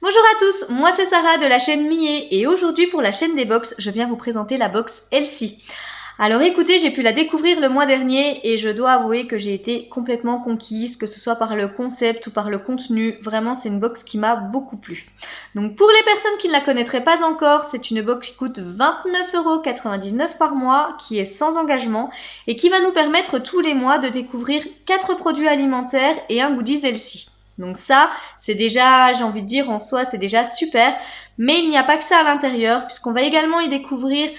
Bonjour à tous, moi c'est Sarah de la chaîne Millet et aujourd'hui pour la chaîne des box, je viens vous présenter la box Elsie. Alors écoutez, j'ai pu la découvrir le mois dernier et je dois avouer que j'ai été complètement conquise, que ce soit par le concept ou par le contenu. Vraiment, c'est une box qui m'a beaucoup plu. Donc pour les personnes qui ne la connaîtraient pas encore, c'est une box qui coûte 29,99 € par mois, qui est sans engagement et qui va nous permettre tous les mois de découvrir 4 produits alimentaires et un goodies Elsie. Donc ça, c'est déjà, j'ai envie de dire en soi, c'est déjà super. Mais il n'y a pas que ça à l'intérieur, puisqu'on va également y découvrir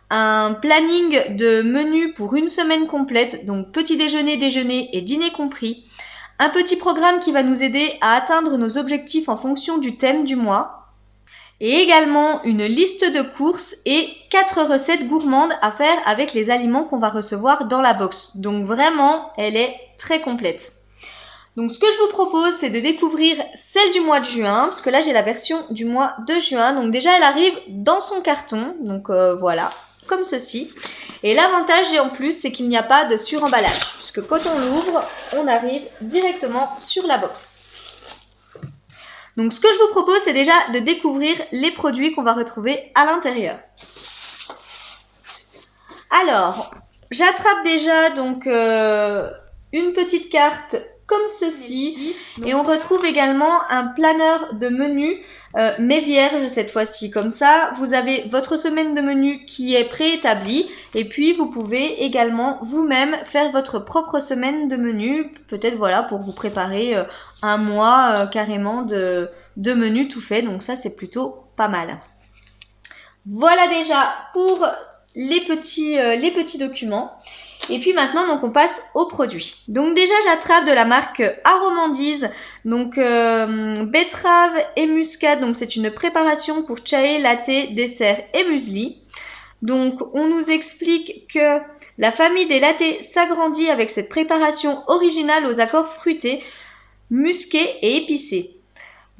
un planning de menus pour une semaine complète, donc petit déjeuner, déjeuner et dîner compris. Un petit programme qui va nous aider à atteindre nos objectifs en fonction du thème du mois. Et également une liste de courses et 4 recettes gourmandes à faire avec les aliments qu'on va recevoir dans la box. Donc vraiment, elle est très complète. Donc ce que je vous propose, c'est de découvrir celle du mois de juin, parce que là j'ai la version du mois de juin. Donc déjà elle arrive dans son carton, donc voilà, comme ceci. Et l'avantage en plus, c'est qu'il n'y a pas de suremballage, puisque quand on l'ouvre, on arrive directement sur la box. Donc ce que je vous propose, c'est déjà de découvrir les produits qu'on va retrouver à l'intérieur. Alors, j'attrape déjà donc une petite carte comme ceci et on retrouve également un planeur de menu mais vierge cette fois-ci. Comme ça, vous avez votre semaine de menu qui est préétablie et puis vous pouvez également vous-même faire votre propre semaine de menu, peut-être voilà pour vous préparer un mois carrément de menu tout fait. Donc ça, c'est plutôt pas mal. Voilà déjà pour les petits documents. Et puis maintenant, donc on passe aux produits. Donc déjà, j'attrape de la marque Aromandise, donc betterave et muscade. Donc c'est une préparation pour chai, latte, dessert et muesli. Donc on nous explique que la famille des lattés s'agrandit avec cette préparation originale aux accords fruités, musqués et épicés.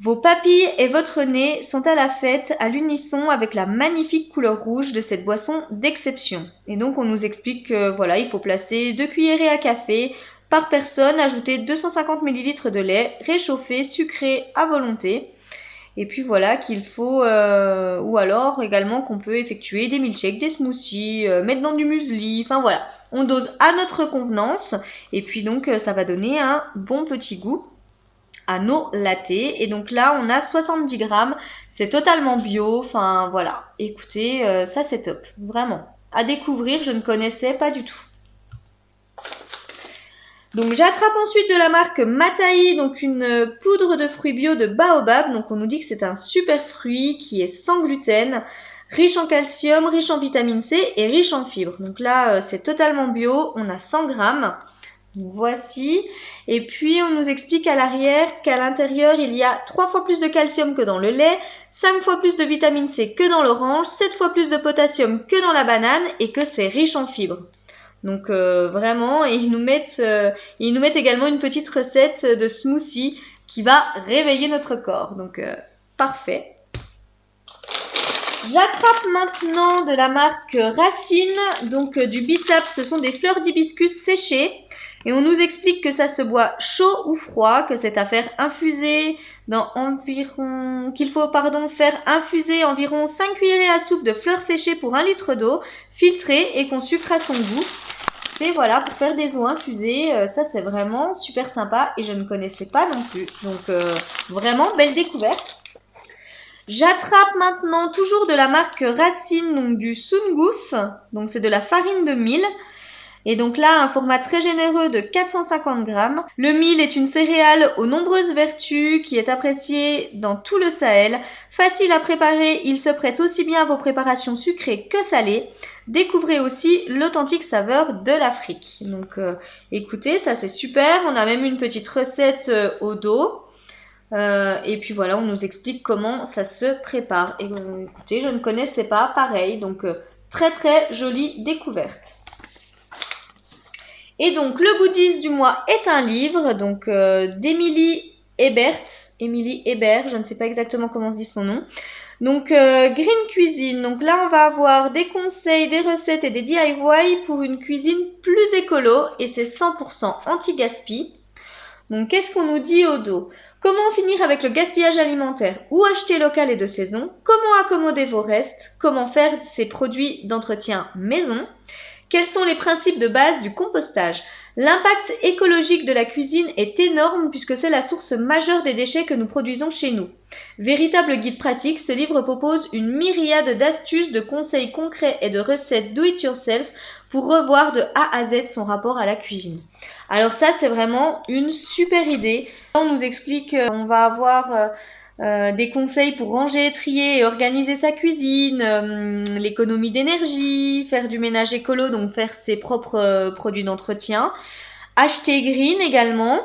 Vos papilles et votre nez sont à la fête à l'unisson avec la magnifique couleur rouge de cette boisson d'exception. Et donc on nous explique que voilà, il faut placer 2 cuillerées à café par personne, ajouter 250 ml de lait, réchauffé, sucré à volonté. Et puis voilà qu'il faut, ou alors également qu'on peut effectuer des milkshakes, des smoothies, mettre dans du muesli, enfin voilà. On dose à notre convenance et puis donc ça va donner un bon petit goût à nos lattés. Et donc là, on a 70 grammes. C'est totalement bio. Enfin, voilà. Écoutez, ça, c'est top. Vraiment. À découvrir, je ne connaissais pas du tout. Donc, j'attrape ensuite de la marque Mataï, donc une poudre de fruits bio de baobab. Donc, on nous dit que c'est un super fruit qui est sans gluten, riche en calcium, riche en vitamine C et riche en fibres. Donc là, c'est totalement bio. On a 100 grammes. Voici, et puis on nous explique à l'arrière qu'à l'intérieur il y a 3 fois plus de calcium que dans le lait, 5 fois plus de vitamine C que dans l'orange, 7 fois plus de potassium que dans la banane et que c'est riche en fibres. Donc vraiment, et ils nous mettent également une petite recette de smoothie qui va réveiller notre corps. Donc parfait. J'attrape maintenant de la marque Racine, donc du biceps, ce sont des fleurs d'hibiscus séchées. Et on nous explique que ça se boit chaud ou froid, que c'est à faire infuser qu'il faut faire infuser environ 5 cuillerées à soupe de fleurs séchées pour 1 litre d'eau, filtrée et qu'on sucre à son goût. Et voilà, pour faire des eaux infusées, ça c'est vraiment super sympa et je ne connaissais pas non plus. Donc vraiment belle découverte. J'attrape maintenant toujours de la marque Racine, donc du Sungouf, donc c'est de la farine de mil. Et donc là, un format très généreux de 450 grammes. Le mil est une céréale aux nombreuses vertus qui est appréciée dans tout le Sahel. Facile à préparer, il se prête aussi bien à vos préparations sucrées que salées. Découvrez aussi l'authentique saveur de l'Afrique. Donc écoutez, ça c'est super. On a même une petite recette au dos. Et puis voilà, on nous explique comment ça se prépare. Et écoutez, je ne connaissais pas, pareil. Donc très très jolie découverte. Et donc, le goodies du mois est un livre donc d'Émilie Hébert, je ne sais pas exactement comment se dit son nom. Donc, Green Cuisine. Donc là, on va avoir des conseils, des recettes et des DIY pour une cuisine plus écolo et c'est 100% anti-gaspi. Donc, qu'est-ce qu'on nous dit au dos ? Comment finir avec le gaspillage alimentaire ou acheter local et de saison? Comment accommoder vos restes? Comment faire ces produits d'entretien maison? Quels sont les principes de base du compostage? L'impact écologique de la cuisine est énorme puisque c'est la source majeure des déchets que nous produisons chez nous. Véritable guide pratique, ce livre propose une myriade d'astuces, de conseils concrets et de recettes do-it-yourself pour revoir de A à Z son rapport à la cuisine. Alors ça, c'est vraiment une super idée. On nous explique qu'on va avoir des conseils pour ranger, trier et organiser sa cuisine, l'économie d'énergie, faire du ménage écolo, donc faire ses propres produits d'entretien, acheter green également,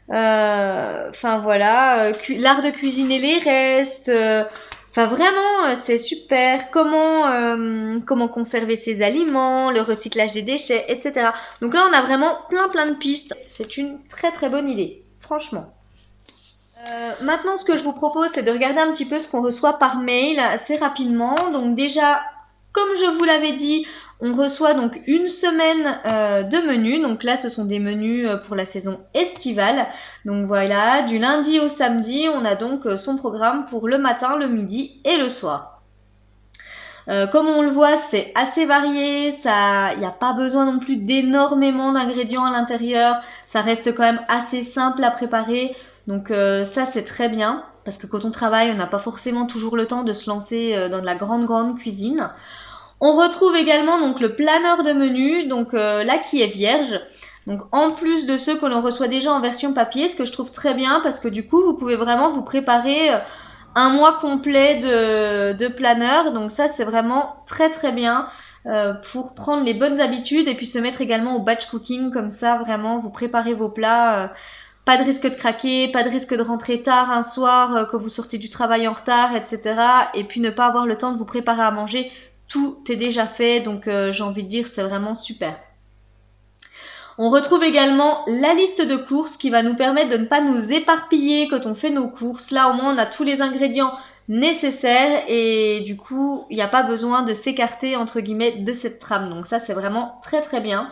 enfin voilà, l'art de cuisiner les restes, enfin vraiment c'est super, comment conserver ses aliments, le recyclage des déchets, etc. Donc là on a vraiment plein de pistes, c'est une très bonne idée, franchement. Maintenant, ce que je vous propose, c'est de regarder un petit peu ce qu'on reçoit par mail assez rapidement. Donc déjà, comme je vous l'avais dit, on reçoit donc une semaine de menus. Donc là, ce sont des menus pour la saison estivale. Donc voilà, du lundi au samedi, on a donc son programme pour le matin, le midi et le soir. Comme on le voit, c'est assez varié, il n'y a pas besoin non plus d'énormément d'ingrédients à l'intérieur, ça reste quand même assez simple à préparer, donc ça c'est très bien, parce que quand on travaille, on n'a pas forcément toujours le temps de se lancer dans de la grande cuisine. On retrouve également donc le planeur de menu, donc là qui est vierge. Donc en plus de ceux que l'on reçoit déjà en version papier, ce que je trouve très bien, parce que du coup vous pouvez vraiment vous préparer un mois complet de planeur, donc ça c'est vraiment très bien pour prendre les bonnes habitudes et puis se mettre également au batch cooking, comme ça vraiment vous préparez vos plats, pas de risque de craquer, pas de risque de rentrer tard un soir quand vous sortez du travail en retard, etc. Et puis ne pas avoir le temps de vous préparer à manger, tout est déjà fait, donc j'ai envie de dire c'est vraiment super. On retrouve également la liste de courses qui va nous permettre de ne pas nous éparpiller quand on fait nos courses. Là, au moins, on a tous les ingrédients nécessaires et du coup, il n'y a pas besoin de s'écarter, entre guillemets, de cette trame. Donc ça, c'est vraiment très bien.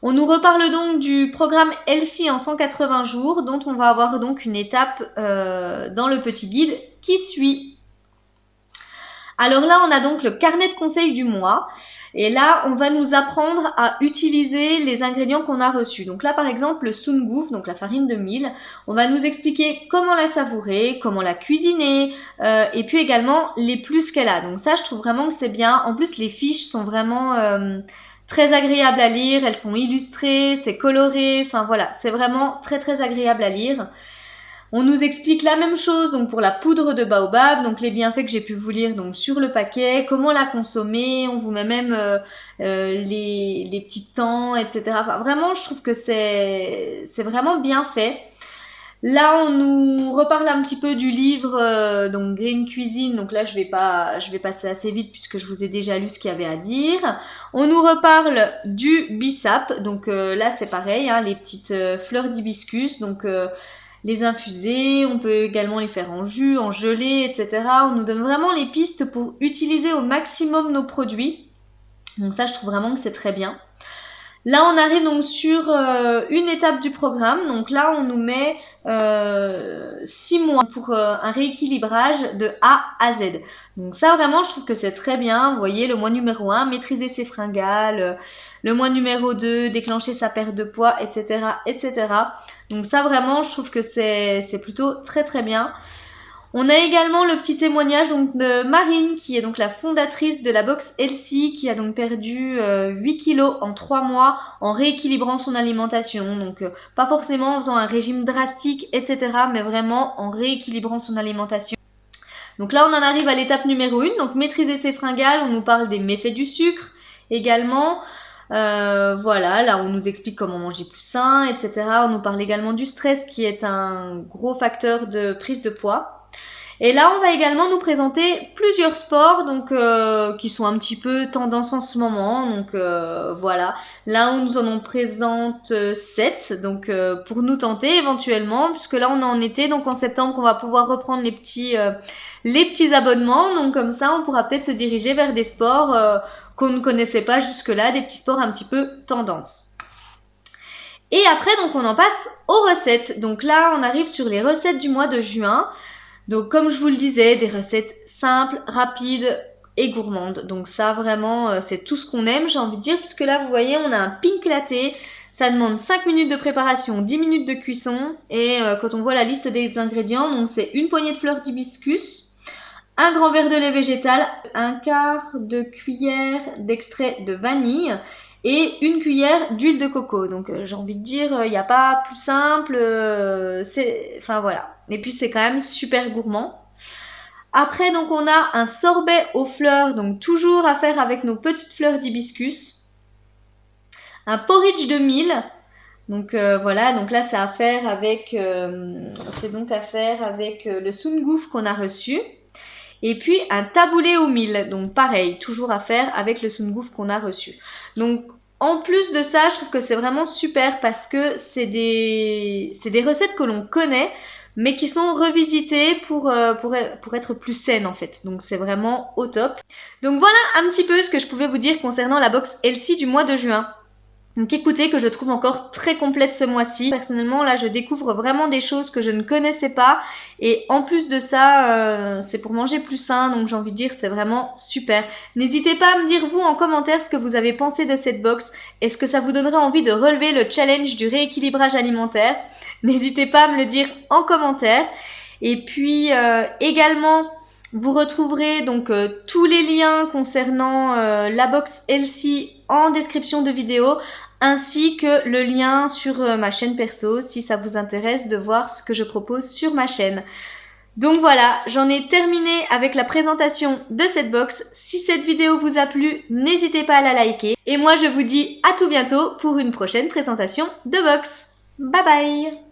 On nous reparle donc du programme Healthy en 180 jours, dont on va avoir donc une étape dans le petit guide qui suit. Alors là, on a donc le carnet de conseils du mois. Et là, on va nous apprendre à utiliser les ingrédients qu'on a reçus. Donc là, par exemple, le sungouf, donc la farine de mil, on va nous expliquer comment la savourer, comment la cuisiner, et puis également les plus qu'elle a. Donc ça, je trouve vraiment que c'est bien. En plus, les fiches sont vraiment très agréables à lire. Elles sont illustrées, c'est coloré. Enfin voilà, c'est vraiment très agréable à lire. On nous explique la même chose donc pour la poudre de baobab, donc les bienfaits que j'ai pu vous lire donc sur le paquet, comment la consommer, on vous met même les petits temps, etc. Enfin, vraiment, je trouve que c'est vraiment bien fait. Là, on nous reparle un petit peu du livre donc Green Cuisine. Donc là, je vais passer assez vite puisque je vous ai déjà lu ce qu'il y avait à dire. On nous reparle du bissap. Donc là, c'est pareil, hein, les petites fleurs d'hibiscus. Donc les infuser, on peut également les faire en jus, en gelée, etc. On nous donne vraiment les pistes pour utiliser au maximum nos produits. Donc ça, je trouve vraiment que c'est très bien. Là, on arrive donc sur une étape du programme. Donc là, on nous met 6 mois pour un rééquilibrage de A à Z. Donc ça, vraiment, je trouve que c'est très bien. Vous voyez, le mois numéro 1, maîtriser ses fringales. Le mois numéro 2, déclencher sa perte de poids, etc. Donc ça, vraiment, je trouve que c'est plutôt très bien. On a également le petit témoignage donc de Marine, qui est donc la fondatrice de la box Healthy, qui a donc perdu 8 kilos en 3 mois en rééquilibrant son alimentation. Donc pas forcément en faisant un régime drastique, etc. mais vraiment en rééquilibrant son alimentation. Donc là, on en arrive à l'étape numéro 1, donc maîtriser ses fringales. On nous parle des méfaits du sucre également. Voilà, là on nous explique comment manger plus sain, etc. On nous parle également du stress qui est un gros facteur de prise de poids. Et là, on va également nous présenter plusieurs sports donc qui sont un petit peu tendance en ce moment. Donc voilà, là on nous en présente 7 donc pour nous tenter éventuellement, puisque là on en était donc en septembre on va pouvoir reprendre les petits abonnements. Donc comme ça, on pourra peut-être se diriger vers des sports qu'on ne connaissait pas jusque-là, des petits sports un petit peu tendance. Et après, donc, on en passe aux recettes. Donc là, on arrive sur les recettes du mois de juin. Donc, comme je vous le disais, des recettes simples, rapides et gourmandes. Donc ça, vraiment, c'est tout ce qu'on aime, j'ai envie de dire, puisque là, vous voyez, on a un pink latte. Ça demande 5 minutes de préparation, 10 minutes de cuisson. Et quand on voit la liste des ingrédients, donc c'est une poignée de fleurs d'hibiscus, un grand verre de lait végétal, un quart de cuillère d'extrait de vanille et une cuillère d'huile de coco. Donc j'ai envie de dire, il n'y a pas plus simple, enfin voilà. Et puis c'est quand même super gourmand. Après donc on a un sorbet aux fleurs, donc toujours à faire avec nos petites fleurs d'hibiscus. Un porridge de mil. Donc voilà, donc là c'est à faire avec, le sungouf qu'on a reçu. Et puis un taboulé au mil, donc pareil, toujours à faire avec le sungouf qu'on a reçu. Donc en plus de ça, je trouve que c'est vraiment super parce que c'est des recettes que l'on connaît, mais qui sont revisitées pour être plus saines en fait. Donc c'est vraiment au top. Donc voilà un petit peu ce que je pouvais vous dire concernant la box Healthy du mois de juin. Donc écoutez, que je trouve encore très complète ce mois-ci. Personnellement, là, je découvre vraiment des choses que je ne connaissais pas. Et en plus de ça, c'est pour manger plus sain. Donc j'ai envie de dire, c'est vraiment super. N'hésitez pas à me dire, vous, en commentaire, ce que vous avez pensé de cette box. Est-ce que ça vous donnerait envie de relever le challenge du rééquilibrage alimentaire? N'hésitez pas à me le dire en commentaire. Et puis également... Vous retrouverez donc tous les liens concernant la box Healthy en description de vidéo, ainsi que le lien sur ma chaîne perso si ça vous intéresse de voir ce que je propose sur ma chaîne. Donc voilà, j'en ai terminé avec la présentation de cette box. Si cette vidéo vous a plu, n'hésitez pas à la liker. Et moi je vous dis à tout bientôt pour une prochaine présentation de box. Bye bye!